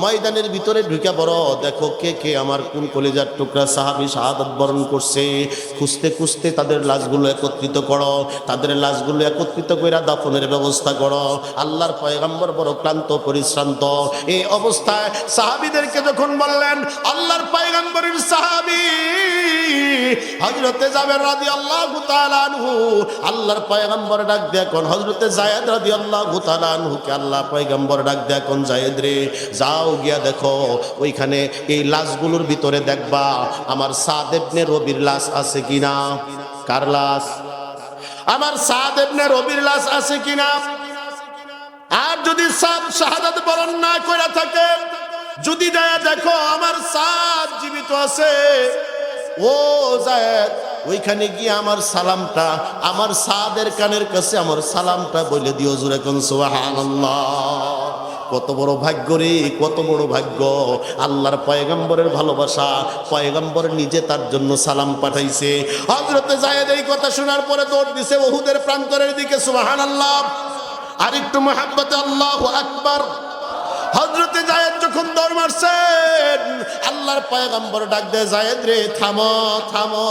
ময়দানের ভিতরে ঢুকে পড়ো, দেখো কে কে আমার কোন কলিজার টুকরা সাহাবী শাহাদাত বরণ করছে। খুঁজতে খুঁজতে তাদের লাশগুলো একত্রিত করো, তাদের লাশগুলো একত্রিত করে দাফনের ব্যবস্থা করো। আল্লাহর পয়গম্বর বড় ক্লান্ত পরিশ্রান্ত এই অবস্থায় সাহাবীদেরকে যখন বললেন, আল্লাহর পয়গম্বরের সাহাবী হযরতে জাবের রাদিয়াল্লাহু তাআলা আনহু আল্লাহর পয়গম্বর ডাক দেয়া কোন হযরতে যায়েদ রাদিয়াল্লাহু তাআলা আনহুকে আল্লাহ পয়গম্বর ডাক দেয়া কোন, যায়েদ রে যাও গিয়া দেখো ওইখানে এই লাশগুলোর ভিতরে দেখবা আমার সাদ ইবনে রবির লাশ আছে কিনা। কার লাশ? আমার সাদ ইবনে রবির লাশ আছে কিনা। আর যদি সাদ শাহাদাত বরণ না করে থাকে, যদি যায় দেখো আমার সাদ জীবিত আছে, ও যায়েদ ওইখানে গিয়ে আমার সালামটা আমার সাদের কানের কাছে আমার সালামটা বলে দিও। জোরে কোন সুবহানাল্লাহ। কত বড় ভাগ্য রে, কত বড় ভাগ্য। আল্লাহর পয়গম্বরের ভালোবাসা, পয়গম্বর নিজে তার জন্য সালাম পাঠাইছে। হযরতে যায়েদ এই কথা শোনার পরে দৌড় দিছে উহুদের প্রান্তরের দিকে। সুবহানাল্লাহ। আরেকটু মুহাব্বতে আল্লাহু আকবার। হযরতে যায়েদ যখন দৌড় মারছেন, আল্লাহর পয়গম্বর ডাক দেয়, যায়েদ রে থামো থামো,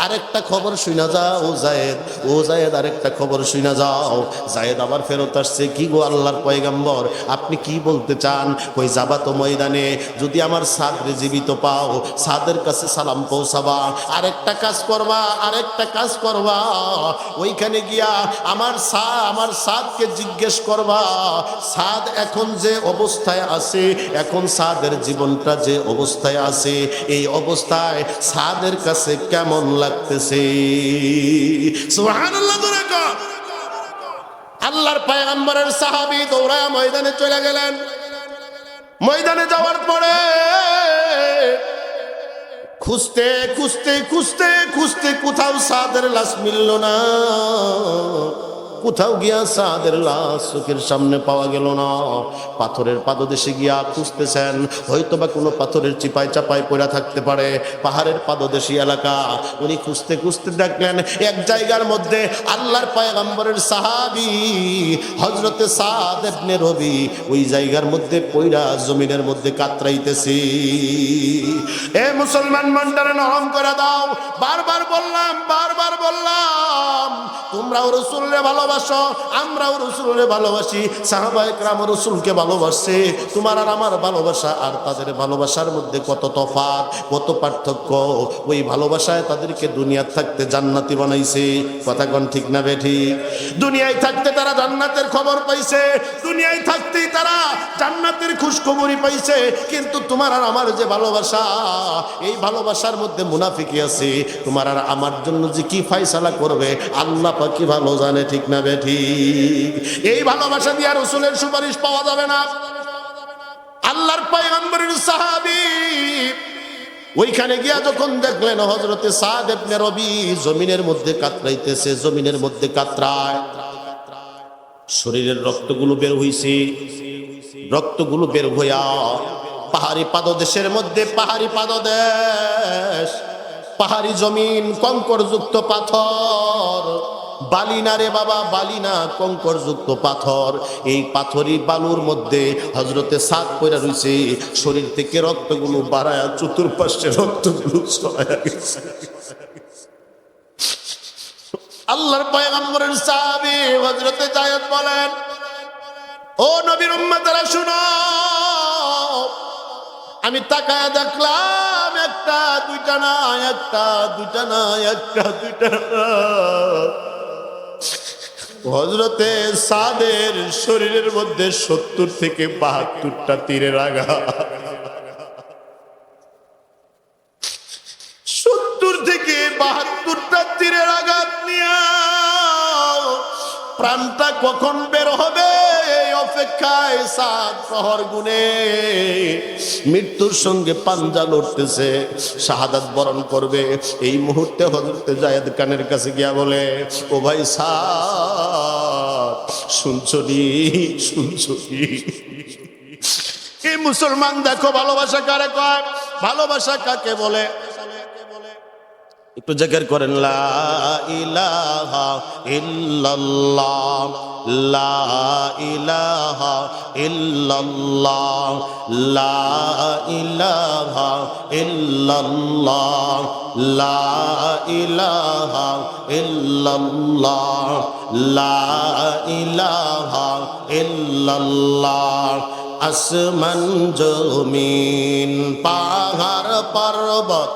আরেকটা খবর শুনা যাও যায়েদ, ও যায়েদ আরেকটা খবর শুনা যাও। যায়েদ আবার ফেরত আসছে, কি গো আল্লাহর পয়গম্বর আপনি কি বলতে চান? কই যাবা তো ময়দানে, যদি আমার সাদরে জীবিত পাও সাদের কাছে সালাম পৌঁছাবা, আরেকটা কাজ করবা, আরেকটা কাজ করবা, ওইখানে গিয়া আমার সাদকে জিজ্ঞেস করবা সাদ এখন যে অবস্থায় আছে, এখন সাদের জীবনটা যে অবস্থায় আছে, এই অবস্থায় সাদের কাছে কেমন লাগতেছে। সুবহানাল্লাহ। আল্লাহর পয়গম্বরের সাহাবী দৌড়ায় ময়দানে চলে গেলেন। ময়দানে যাওয়ার পরে খুঁজতে খুঁজতে খুঁজতে খুঁজতে কোথাও সাদের লাশ মিলল না। কোথাও গিয়া সাদের লাশ চোখের সামনে পাওয়া গেল না। পাথরের পাদদেশে গিয়া খুঁজতেছেন, হয়তো বা কোনো পাথরের চিপায় চাপায় পড়া থাকতে পারে, পাহাড়ের পাদদেশী এলাকা। উনি খুঁজতে খুঁজতে দেখলেন এক জায়গার মধ্যে আল্লাহর পয়গম্বরের সাহাবী হযরতে সাদ ইবনে রবি ওই জায়গার মধ্যে পইড়া জমিনের মধ্যে কাতরাইতেছে। এ মুসলমান মনটারে নরম করে দাও। বারবার বললাম তোমরাও রাসূলকে ভালোবাসো, আমরাও রাসূলকে ভালোবাসি, সাহাবায়ে কেরাম রাসূলকে ভালোবাসে। তোমার আর আমার ভালোবাসা আর তাদের ভালোবাসার মধ্যে কত তফাৎ, কত পার্থক্য। ওই ভালোবাসায় তাদেরকে দুনিয়ায় থাকতে জান্নাতি বানাইছে। কথা কোন ঠিক না বেঠিক? দুনিয়ায় থাকতে তারা জান্নাতের খবর পাইছে, দুনিয়ায় থাকতেই তারা জান্নাতের খুশখবরি পাইছে। কিন্তু তোমার আর আমার যে ভালোবাসা, এই ভালোবাসার মধ্যে মুনাফিকি আছে। তোমার আর আমার জন্য যে কি ফয়সালা করবে আল্লাহ পাক কি ভালো জানে। ঠিক না বেঠিক? এই ভালোবাসা দিয়ে রাসূলের সুপারিশ পাওয়া যাবে না। আল্লাহর পয়গম্বরের সাহাবী ওইখানে গিয়া যখন দেখলেন হযরতে সাদ ইবনে রবি জমিনের মধ্যে কাতরাইতেছে, জমিনের মধ্যে কাতরায়, শরীরের রক্তগুলো বের হইছে। রক্তগুলো বের হইয়া পাহাড়ি পাদদেশের মধ্যে, পাহাড়ি পাদদেশ, পাহাড়ি জমিন, কঙ্করযুক্ত পাথর, বালিনা রে বাবা, বালিনা, কঙ্করযুক্ত পাথর। এই পাথরি বালুর মধ্যে হযরতে সাদ পড়ে রইছে। শরীর থেকে রক্তগুলো বাড়ায়া চতুর্পাশে রক্তগুলো ছড়ায়া গেছে। আল্লাহর পয়গম্বরের সাহাবী হযরতে যায়েদ বলেন, ও নবীর উম্মতেরা শুনো, আমি তাকায় দেখলাম একটা দুইটা না, একটা দুইটা না, একটা দুইটা না, হযরতে সাদের শরীরের মধ্যে 70 থেকে 72টা তীরের আঘাত। 70 থেকে 72টা তীরের আঘাত নিয়ে প্রাণটা কখন বের হবে এই অপেক্ষায় সাদ প্রহর গুনে মৃত্যুর সঙ্গে পাঞ্জা লড়তেছে, শাহাদাত বরণ করবে। এই মুহূর্তে হযরতে যায়েদ কানের কাছে গিয়া বলে, ও ভাই সাদ, শুনছনি? এই মুসলমান দেখো ভালোবাসা কারে কয়, ভালোবাসা কাকে বলে। একটু জিকির করেন, লা ইলাহা ইল্লাল্লাহ, লা ইলাহা ইল্লাল্লাহ, লা ইলাহা ইল্লাল্লাহ, লা ইলাহা ইল্লাল্লাহ, লা ইলাহা ইল্লাল্লাহ। আসমান জমিন পাহাড় পর্বত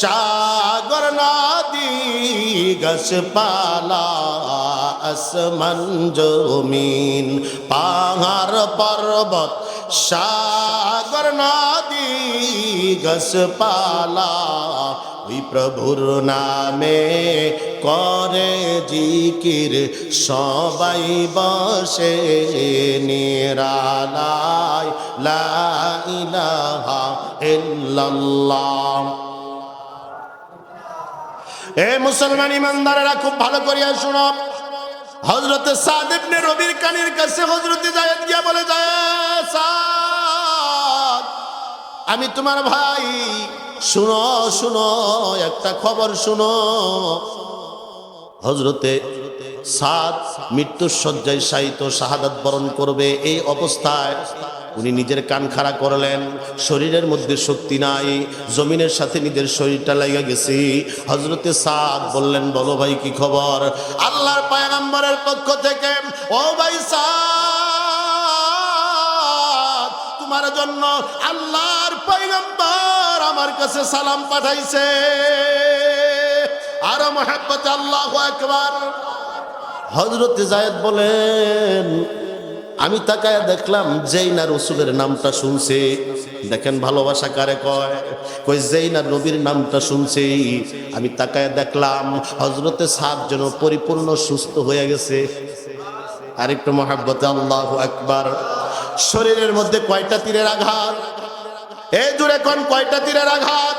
সাগর নদী গাছপালা, আসমান জমিন পাহাড় পর্বত সাগর নদী গাছপালা, ওই প্রভুর নামে করে জিকির সবাই বসে নিরালায়, লা ইলাহা ইল্লাল্লাহ। এ মুসলমান ইমানদারেরা খুব ভালো করিয়া শুনো, হযরত সাদ ইবনে রবির কানের কাছে হযরত যায়েদ গিয়া বলে, সাদ, আমি তোমার ভাই, শুনো শুনো, একটা খবর শুনো। হযরতে সাদ মৃত্যুর শয্যায় শায়িত, শাহাদাত বরণ করবে। এই অবস্থায় উনি নিজের কান খাড়া করলেন, শরীরের মধ্যে শক্তি নাই, জমিনের সাথে নিজের শরীরটা লাগা গেছে। হযরতে সাদ বললেন, বলো ভাই কি খবর? আল্লাহর পয়গম্বরের পক্ষ থেকে, ও ভাই সাদ, তোমার জন্য আল্লাহর পয়গম্বর আমার কাছে সালাম পাঠাইছে। আর মুহাব্বতে আল্লাহু আকবার। হযরত যায়েদ বলেন, আমি তাকায় দেখলাম যেই না রসুলের নামটা শুনছে, দেখেন ভালোবাসা কারে কয়, কই যেই না নবীর নামটা শুনছে, আমি তাকায় দেখলাম হযরতে সাদ যেন পরিপূর্ণ সুস্থ হয়ে গেছে। আরেকটু মুহাব্বতে আল্লাহু আকবার। শরীরের মধ্যে কয়টা তীরের আঘাত? এই জুড়ে কোন কয়টা তীরের আঘাত?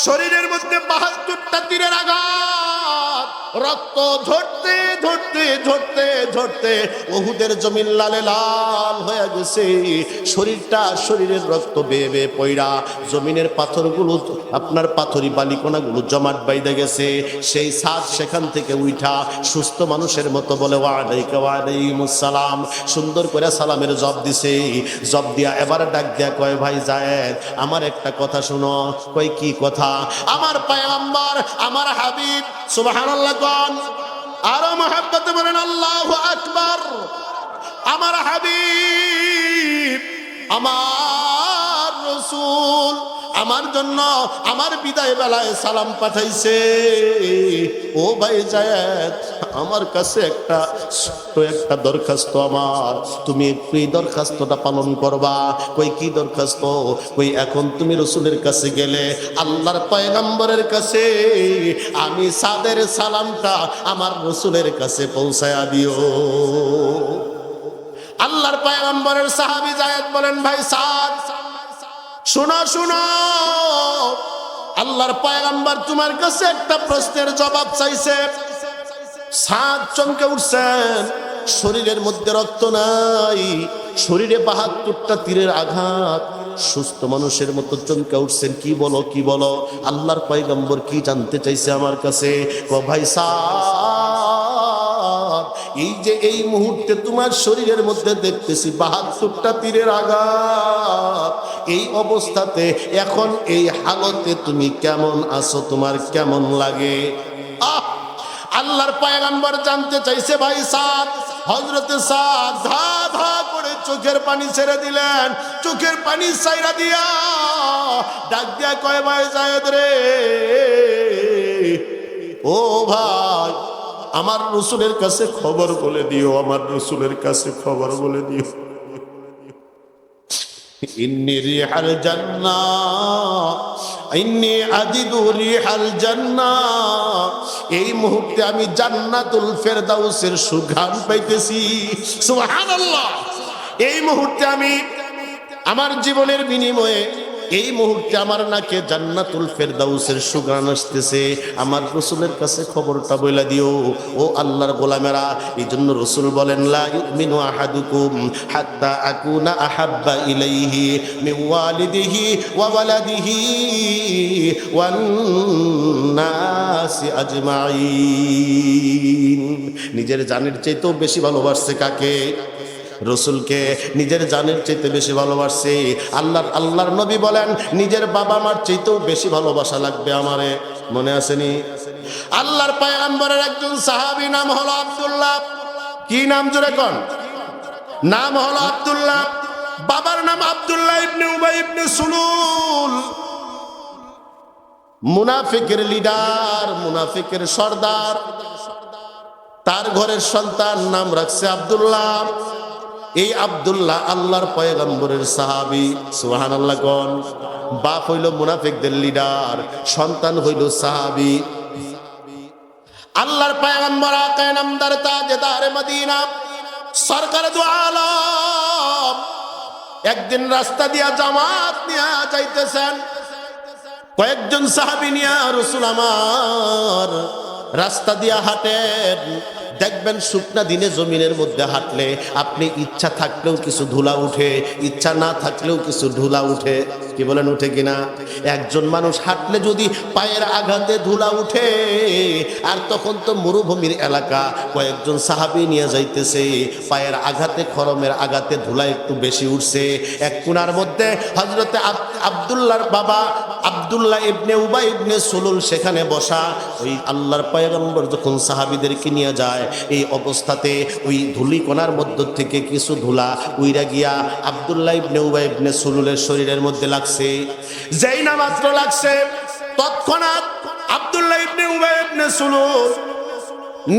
শরীরের মধ্যে 72টা তীরের আঘাত। রক্ত ঝরতে ঝরতে ঝরতে ঝরতে উহুদের জমিন লালে লাল হয়ে গেছে। শরীরটা, শরীরের রক্ত বেয়ে বেয়ে পয়রা জমিনের পাথরগুলো, আপনার পাথরি বালিকণাগুলো জমাট বাইদে গেছে। সেই সাদ সেখান থেকে উঠা সুস্থ মানুষের মতো বলে, ওয়ালাইকা ওয়ালাইকুমুস সালাম, সুন্দর করে সালামের জব দিছে। জব দিয়া এবার ডাক দিয়া কয়, ভাই যায়েদ, আমার একটা কথা শুনো। কই কি কথা? আমার পয়গম্বর, আমার হাবিব, সুবহানাল্লাহ কোন, আরো মুহাব্বতে বলেন আল্লাহু আকবার। আমার হাবিব, আমার রাসূল আমার জন্য আমার বিদায় বেলায় সালাম পাঠাইছে। ও ভাই যায়েদ, আমার কাছে একটা ছোট্ট একটা দরখাস্ত আমার, তুমি এই দরখাস্তটা পালন করবা। কই কি দরখাস্ত? কই এখন তুমি রসুলের কাছে গেলে, আল্লাহর পয়গম্বরের কাছে, আমি সাদের সালামটা আমার রসুলের কাছে পৌঁছায়া দিও। আল্লাহর পয়গম্বরের সাহাবী যায়েদ বলেন, ভাই সাদ, শোনো শোনো, আল্লাহর পয়গম্বর তোমার কাছে একটা প্রশ্নের জবাব চাইছে। সাদ চমকে উঠছেন, শরীরের মধ্যে রক্ত নাই, শরীরে 72টা তীরের আঘাত, সুস্থ মানুষের মতো চমকে উঠছেন। কি বলো কি বলো? আল্লাহর পয়গম্বর কি জানতে চাইছে আমার কাছে? ও ভাই সাদ, এই যে এই মুহূর্তে তোমার শরীরের মধ্যে দেখতেছি 72টা তীরের আঘাত, এই অবস্থাতে এখন এই হালতে তুমি কেমন আছো? তোমার কেমন লাগে? আল্লাহর পয়গম্বর জানতে চাইছে ভাই সাদ। হযরতে সাদ ধা ধা করে চোখের পানি ছেড়ে দিলেন। চোখের পানি ছাইরা দিয়া ডাক দিয়া কয়, ভাই যায়েদ রে, ও ভাই, আমার রসুলের কাছে খবর বলে দিও, আমার রসুলের কাছে খবর বলে দিও। ইন্নী রিহাল জান্নাহ, ইন্নী আজিদু রিহাল জান্নাহ, এই মুহূর্তে আমি জান্নাতুল ফেরদাউসের সুঘ্রাণ পাইতেছি। সুবহানাল্লাহ। এই মুহূর্তে আমি আমার জীবনের বিনিময়ে এই মুহূর্তে আমার নাকে জান্নাতুল ফেরদাউসের সুঘ্রাণ আসতেছে, আমার রসুলের কাছে খবরটা বইলা দিও। ও আল্লাহর গোলামেরা, এই জন্য রসুল বলেন লা ইউমিনু আহাদুকুম হাত্তা আকুনা আহাব্বা ইলাইহি মিন ওয়ালিদিহি ওয়া ওয়ালাদিহি ওয়ান নাসি আজমাইন। নিজের জানের চাইতেও বেশি ভালোবাসছে কাকে? রসুলকে। নিজের জানের চাইতে বেশি ভালোবাসছে। আল্লাহর নবী বলেন নিজের বাবা মার চাইতেও বেশি ভালোবাসা লাগবে আমারে। মনে আসেনি? আল্লাহর পয়গম্বরের একজন সাহাবী নাম হলো আব্দুল্লাহ। কি নাম জোরে কোন? নাম হলো আব্দুল্লাহ। বাবার নাম আব্দুল্লাহ ইবনে উবাই ইবনে সুলুল। মুনাফিকের লিডার, মুনাফিকের সর্দার। তার ঘরের সন্তান, নাম রাখছে আব্দুল্লাহ। এই আব্দুল্লাহ আল্লাহর পয়গম্বরের সাহাবী। সুবহানাল্লাহ কোন? বাপ হইল মুনাফিকদের লিডার, সন্তান হইল সাহাবী। আল্লাহর পয়গম্বর আকায়ে নামদার তাজদার মদিনা সরকার দু আলম একদিন রাস্তা দিয়া জামাত নিয়ে যাইতেছেন। কয়েকজন সাহাবী নিয়ে রাসূল আমার রাস্তা দিয়া হাঁটেন। দেখবেন শুকনা দিনে জমিনের মধ্যে হাঁটলে আপনি ইচ্ছা থাকলেও কিছু ধুলা উঠে, ইচ্ছা না থাকলেও কিছু ধুলা উঠে। কি বলেন, উঠে কিনা? একজন মানুষ হাঁটলে যদি পায়ের আঘাতে ধুলা উঠে, আর তখন তো মরুভূমির এলাকা, কয়েকজন সাহাবী নিয়ে যাইতেছে, পায়ের আঘাতে খরমের আঘাতে ধুলা একটু বেশি উঠছে। এক কোণার মধ্যে হযরতে আব্দুল্লাহর বাবা আব্দুল্লাহ ইবনে উবাই ইবনে সুলুল সেখানে বসা। ওই আল্লাহর পয়গম্বর যখন সাহাবীদেরকে নিয়ে যায়, এই অবস্থাতে ওই ধুলিকণার মধ্য থেকে কিছু ধুলা উইরা গিয়া আব্দুল্লাহ ইবনে উবাই ইবনে সুলুলের শরীরের মধ্যে লাগছে। যেই না মাত্র লাগছে, তৎক্ষণাৎ আব্দুল্লাহ ইবনে উবাই ইবনে সুলুল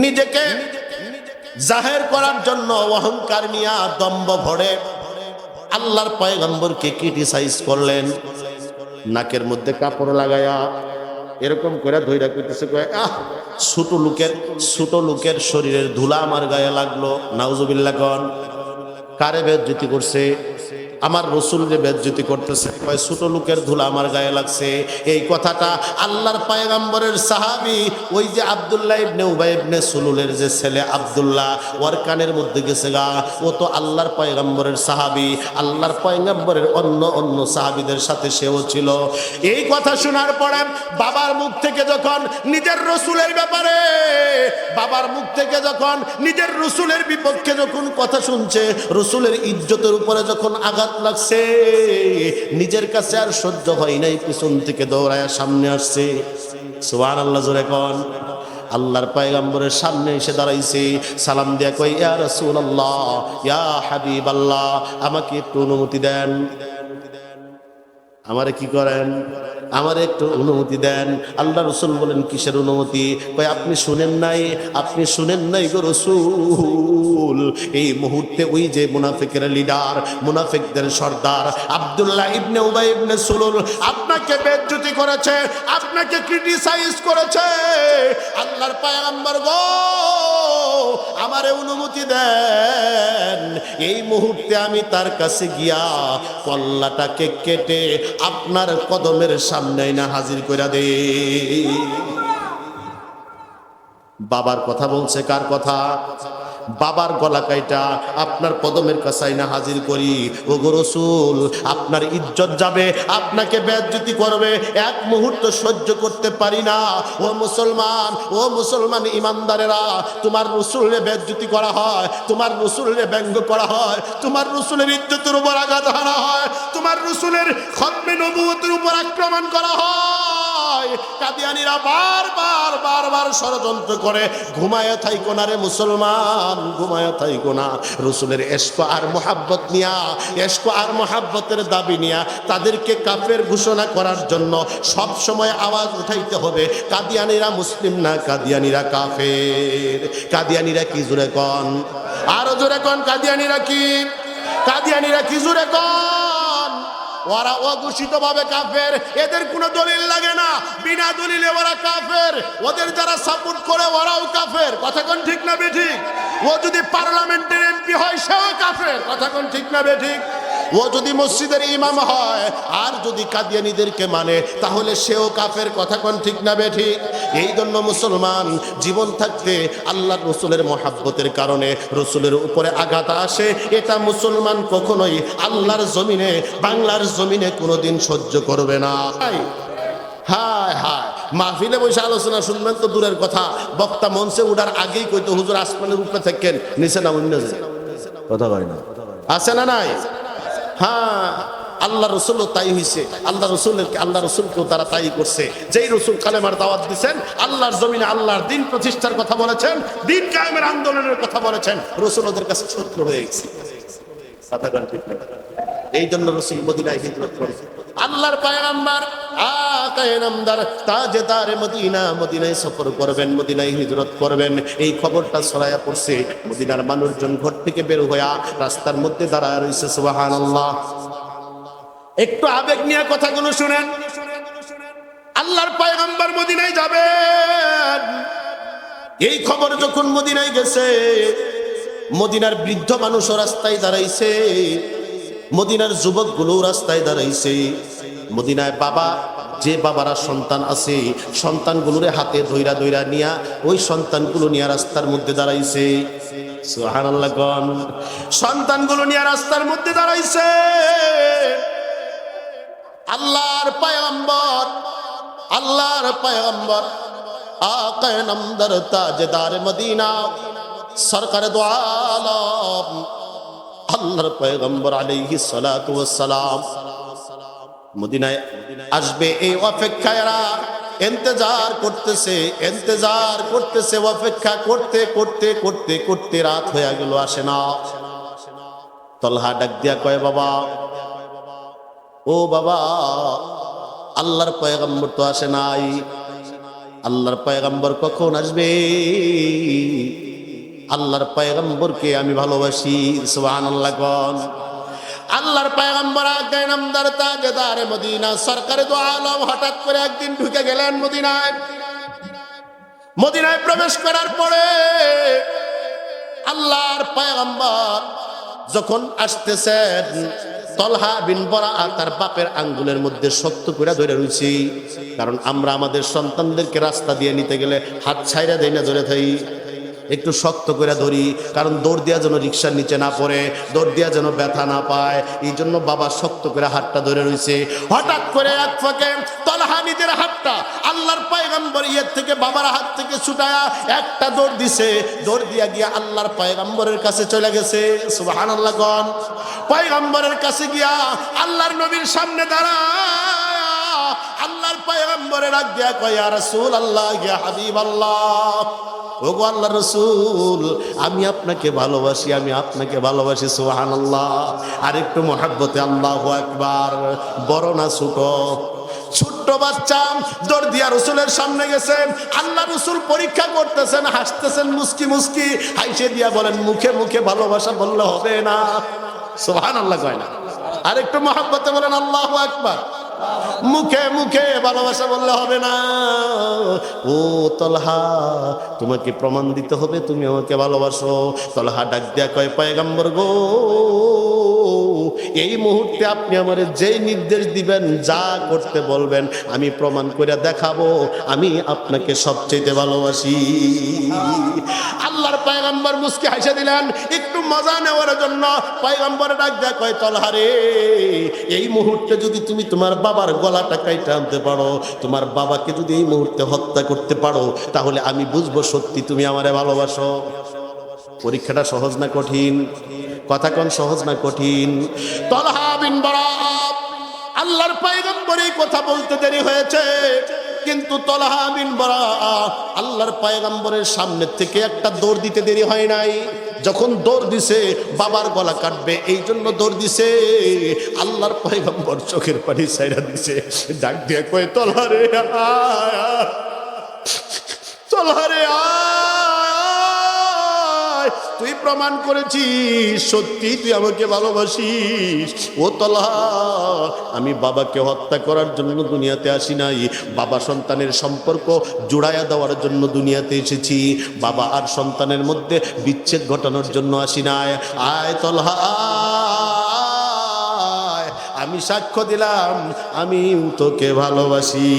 নিজেকে জাহের করার জন্য অহংকার নিয়ে দম্ভ ভরে আল্লাহর পয়গম্বরকে ক্রিটিসাইজ করলেন। নাকের মধ্যে কাপড় লাগায়া এরকম করে ধইরা কইতেছে, কয় আহ ছোট লোকের শরীরের ধুলা আমার গায়ে লাগলো। নাউজুবিল্লাহ কোন? কারে বেজ্জতি করছে? আমার রসুলকে বেজ্জতি করতেছে। কয় ছোট লোকের ধুলা আমার গায়ে লাগছে। এই কথাটা আল্লাহর পয়গম্বরের সাহাবী ওই যে আব্দুল্লাহ ইবনে উবাই ইবনে সুলুলের যে ছেলে আব্দুল্লাহ, ওর কানের মধ্যে গেছে গা। ও তো আল্লাহর পয়গম্বরের সাহাবী, আল্লাহর পয়গম্বরের অন্য সাহাবীদের সাথে সেও ছিল। এই কথা শোনার পরে বাবার মুখ থেকে যখন নিজের রসুলের ব্যাপারে, বাবার মুখ থেকে যখন নিজের রসুলের বিপক্ষে যখন কথা শুনছে, রসুলের ইজ্জতের উপরে যখন আঘাত লাগছে, নিজের কাছে আর সহ্য হয় নাই, পিছন থেকে দৌড়ায় সামনে আসছে। সুবহানাল্লাহ জোরে কোন? আল্লাহর পয়গম্বরের সামনে এসে দাঁড়াইছে, সালাম দিয়া কই ইয়া রাসূলুল্লাহ, ইয়া হাবিবাল্লাহ, আমাকে একটু অনুমতি দেন। আমারে কি করেন? আমার একটু অনুমতি দেন। আল্লাহ রসুল বলেন কিসের অনুমতি? কই আপনি শুনেন নাই গো রসুল, এই মুহূর্তে ওই যে মুনাফিকের লিডার, মুনাফিকদের সর্দার আব্দুল্লাহ ইবনে উবাই ইবনে সুলুল আপনাকে বেজ্জতি করেছে, আপনাকে ক্রিটিসাইজ করেছে। আল্লাহর পয়গম্বর গো, আমারে অনুমতি দেন, এই মুহূর্তে আমি তার কাছে গিয়া কল্লাটাকে কেটে আপনার কদমের সামনে না হাজির কইরা দে। বাবার কথা বলছে, কার কথা? বাবার গলা কাইটা আপনার কদমের কাছে না হাজির করি। ও গো রাসূল, আপনার ইজ্জত যাবে, আপনাকে বেজ্জতি করবে, এক মুহূর্ত সহ্য করতে পারি না। ও মুসলমান ইমানদারেরা, তোমার রাসূলের বেজ্জতি করা হয়, তোমার রাসূলের ব্যঙ্গ করা হয়, তোমার রাসূলের ইজ্জতের উপর আঘাত হানা হয়, তোমার রাসূলের খতমে নবুয়তের উপর আক্রমণ করা হয়। কাদিয়ানীরা বারবার ষড়যন্ত্র করে। ঘুমায় থাইকো না রে মুসলমান, ঘুমায় থাইকো না। রসুলের ইশক আর মোহাব্বত নিয়া, ইশক আর মোহাব্বতের দাবি নিয়া তাদেরকে কাফের ঘোষণা করার জন্য সব সময় আওয়াজ উঠাইতে হবে, কাদিয়ানীরা মুসলিম না, কাদিয়ানীরা কাফের। কাদিয়ানীরা কি জোরে কোন? আরো জোরে কোন, কাদিয়ানীরা কি? কাদিয়ানীরা কি জোরে কোন? ওরা অঘোষিত ভাবে কাফের, এদের কোনো দলিল লাগে না, বিনা দলিলে ওরা কাফের। ওদের যারা সাপোর্ট করে ওরাও কাফের। কথা কোন ঠিক না বেঠিক? ও যদি পার্লামেন্টের এমপি হয় সেও কাফের। কথা কোন ঠিক না বেঠিক? ও যদি মসজিদের ইমাম হয় আর যদি কাদিয়ানীদেরকে মানে তাহলে সেও কাফের। কথা কোন ঠিক না বেঠিক? এই জন্য মুসলমান জীবন থাকতে আল্লাহর রসুলের মহাব্বতের কারণে রসুলের উপরে আঘাত আসে, এটা মুসলমান কখনোই আল্লাহর জমিনে, বাংলার জমিনে কোনোদিন সহ্য করবে না। হায় হায়, মাহফিলে বসে আলোচনা শুনবেন তো দূরের কথা, বক্তা মঞ্চে উঠার আগেই কইতো হুজুর আসমানের উপরে থাকেন, নিচে না অন্য কথা কয় না, আছে না নাই? হ্যাঁ, আল্লাহ রসুলও তাই হয়েছে। আল্লাহ রসুলকেও তারা তাই করছে। যেই রসুল কালেমার দাওয়াত দিচ্ছেন, আল্লাহর জমিনে আল্লাহর দিন প্রতিষ্ঠার কথা বলেছেন, দিন কায়েমের আন্দোলনের কথা বলেছেন, রসুল ওদের কাছে শত্রু হয়ে গেছে। এই জন্য রসুল মদিনায় হিজরত করেছে। আল্লাহর পয়গম্বর আকায়ে নামদার তাজদার মদিনা মদিনায় সফর করবেন, মদিনায় হিজরত করবেন, এই খবরটা ছড়ায়া পড়ছে। মদিনার মানুষজন ঘর থেকে বের হইয়া রাস্তার মধ্যে দাঁড়ায় রয়েছে। সুবহানাল্লাহ। একটু আবেগ নিয়ে কথাগুলো শুনেন। আল্লাহর পয়গম্বর মদিনায় যাবেন, এই খবর যখন মদিনায় গেছে, মদিনার বৃদ্ধ মানুষও রাস্তায় দাঁড়াইছে, মদিনার যুবকগুলো রাস্তায় দাঁড়াইছে। মদিনায় বাবা, যে বাবারা সন্তান আছে, সন্তানগুলোরে হাতে ধইরা ধইরা নিয়া ওই সন্তানগুলো নিয়ে রাস্তার মধ্যে দাঁড়াইছে। সুবহানাল্লাহ। গণ সন্তানগুলো নিয়ে রাস্তার মধ্যে দাঁড়াইছে। আল্লাহর পয়গম্বর আকায়ে নামদার তাজদার মদিনা সরকারে দো আলম আল্লাহর পয়গম্বর আলাইহিস সালাতু ওয়াস সালাম মদিনায় আসবে, এই অপেক্ষায় এরা ইন্তজার করতেছে, অপেক্ষা করতে করতে করতে করতে রাত হয়ে গেল, আসে না। তলহা ডাক দিয়া কয়, বাবা, ও বাবা, আল্লাহর পয়গম্বর তো আসে নাই, আল্লাহর পয়গম্বর কখন আসবে? আল্লাহর পয়গম্বরকে আমি ভালোবাসি। সুবহানাল্লাহ। গণ আল্লাহর পয়গম্বর আকায়ে নামদার তাজদার মদিনা সরকারে দো আলম হঠাৎ করে একদিন ঢুকে গেলেন মদিনায় প্রবেশ করার পরে আল্লাহর পয়গম্বর যখন আসতেছেন, তলহা বিন বরা তার বাপের আঙ্গুলের মধ্যে শক্ত করে ধরে রয়েছি। কারণ আমরা আমাদের সন্তানদেরকে রাস্তা দিয়ে নিতে গেলে হাত ছাইরা দেই না, ধরে থাকি, একটু শক্ত করে ধরি, কারণ দৌড় দিয়া যেন রিক্সার নিচে না পড়ে, দৌড় দিয়া যেন ব্যথা না পায়। এই জন্য বাবা শক্ত করে হাতটা ধরে রয়েছে। হঠাৎ করে এক ফাঁকে তলহা নিজের হাতটা আল্লাহর পয়গম্বর থেকে বাবার হাত থেকে ছুটায়া একটা দৌড় দিছে, দৌড় দিয়া গিয়া আল্লাহর পয়গম্বরের কাছে চলে গেছে। সুবহানাল্লাহ। গণ পয়গম্বরের কাছে গিয়া আল্লাহর নবীর সামনে দাঁড়ায় আল্লাহর পয়গম্বরের ডাক দিয়া কয়, ইয়া রাসূলুল্লাহ, ইয়া হাবিবাল্লাহ, ওগো আল্লাহর রাসূল, আমি আপনাকে ভালোবাসি। সুবহানাল্লাহ। আর একটু মহব্বতে আল্লাহু আকবার। বড় না ছোট্ট বাচ্চা দৌড় দিয়া রসুলের সামনে গেছেন। আল্লাহ রসুল পরীক্ষা করতেছেন, হাসতেছেন মুস্কি মুস্কি, হাইসে দিয়া বলেন, মুখে মুখে ভালোবাসা বললে হবে না। সুবহানাল্লাহ কয় না? আর একটু মহব্বতে বলেন আল্লাহু আকবার। মুখে মুখে ভালোবাসা বললে হবে না। ও তলহা, তোমাকে প্রমাণ দিতে হবে তুমি আমাকে ভালোবাসো। তলহা ডাক দিয়া কয়, পয়গম্বর গো, এই মুহূর্তে আপনি আমারে যেই নির্দেশ দিবেন, যা করতে বলবেন, আমি প্রমাণ করে দেখাবো আমি আপনাকে সবচেয়ে ভালোবাসি। আল্লাহর পয়গম্বর মুস্কি হাসে দিলেন একটু মজা নেওয়ার জন্য। পয়গম্বর ডাক দেয়া কয়, তলহা রে, এই মুহূর্তে যদি তুমি তোমার বাবার গলাটা কাইটা আনতে পারো, তোমার বাবাকে যদি এই মুহূর্তে হত্যা করতে পারো, তাহলে আমি বুঝবো সত্যি তুমি আমারে ভালোবাসো। পরীক্ষাটা সহজ না কঠিন? কথা কোন সহজ না কঠিন? তলহা বিন বরা আল্লাহর পয়গম্বর এই কথা বলতে দেরি হয়েছে, কিন্তু তলহা বিন বরা আল্লাহর পয়গম্বরের সামনে থেকে একটা দৌড় দিতে দেরি হয় নাই। যখন দৌড় দিছে বাবার গলা কাটবে, এই জন্য দৌড় দিছে। আল্লাহর পয়গম্বর চোখের পানি ছাইরা দিছে, ডাক দিয়ে কয়, তলহা রে আয়, তলহা রে আয়, তুই প্রমাণ করেছিস সত্যি তুই আমাকে ভালোবাসিস। ও তলহা, আমি বাবাকে হত্যা করার জন্য দুনিয়াতে আসি নাই, বাবা সন্তানের সম্পর্ক জোড়ায়া দেওয়ার জন্য দুনিয়াতে এসেছি। বাবা আর সন্তানের মধ্যে বিচ্ছেদ ঘটানোর জন্য আসি নাই। আয় তলহা, আমি সাক্ষ্য দিলাম আমি তোকে ভালোবাসি।